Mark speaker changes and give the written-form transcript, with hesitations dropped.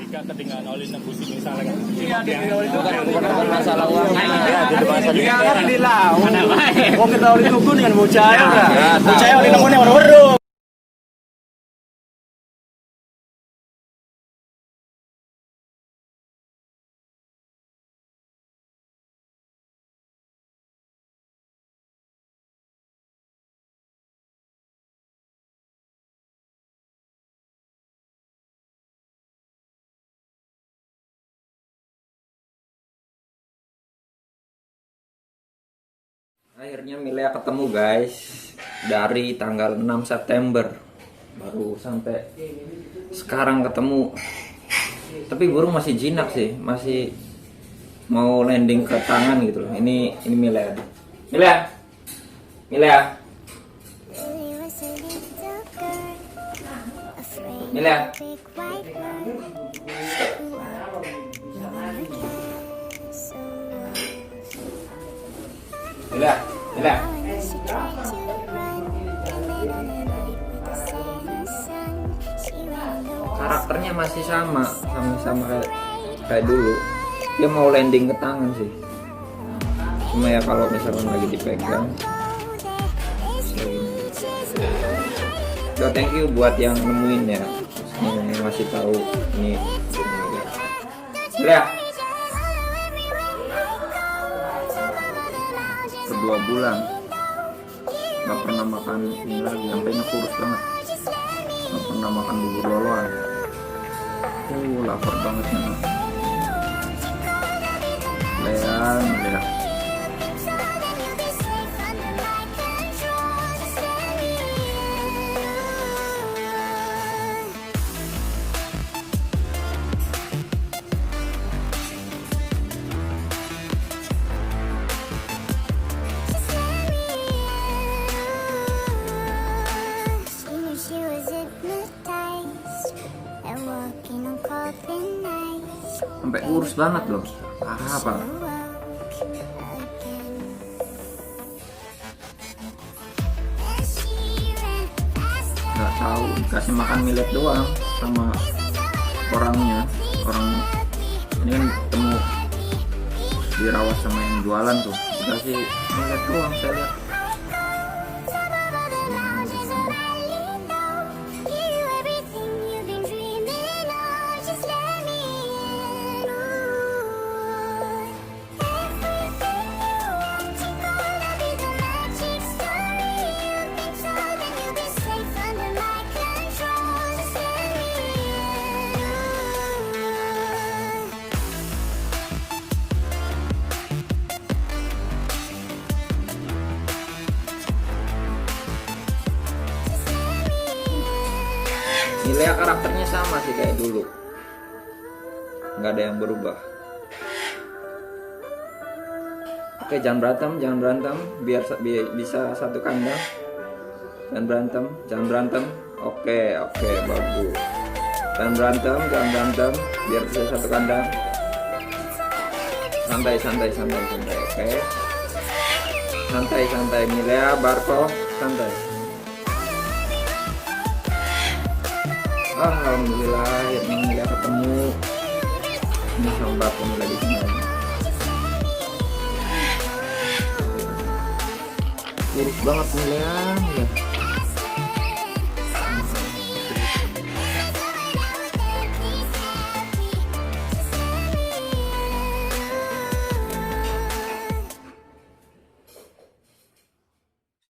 Speaker 1: ketika ketinggalan oli nembusi misalnya kan.
Speaker 2: Iya,
Speaker 3: Bukan masalah uang.
Speaker 1: Ya, jadi bahasa
Speaker 2: Iya
Speaker 1: gitu.
Speaker 2: kan dilau. Mau kita oli nunggu dengan bocah ya. Bocah oli nunggu yang baru.
Speaker 3: Akhirnya Milea ketemu guys, dari tanggal 6 September baru sampai sekarang ketemu. Tapi burung masih jinak sih, masih mau landing ke tangan gitu loh. Ini Milea. Milea. Karakternya masih sama kayak dulu. Dia mau landing ke tangan sih. Cuma ya kalau misalkan lagi dipegang. So, thank you buat yang nemuin ya. Yang ngasih tahu ini. Ya. 2 bulan nggak pernah makan ini lagi, sampai kurus banget, nggak pernah makan bubur loloan. Lapar banget nih. Lihat. Sampai kurus banget loh, parah. Nggak tahu, dikasih makan millet doang sama orang ini kan ketemu dirawat sama yang jualan tuh, dikasih millet doang saya lihat. Milea karakternya sama sih kayak dulu, nggak ada yang berubah. Oke, jangan berantem, biar bisa satu kandang. Jangan berantem. Oke, bagus. Jangan berantem, biar bisa satu kandang. Santai. Oke. Santai, Milea, Barco, santai. Alhamdulillah, akhirnya ketemu. Ini sama Barco lagi semuanya. Kurus banget Milea.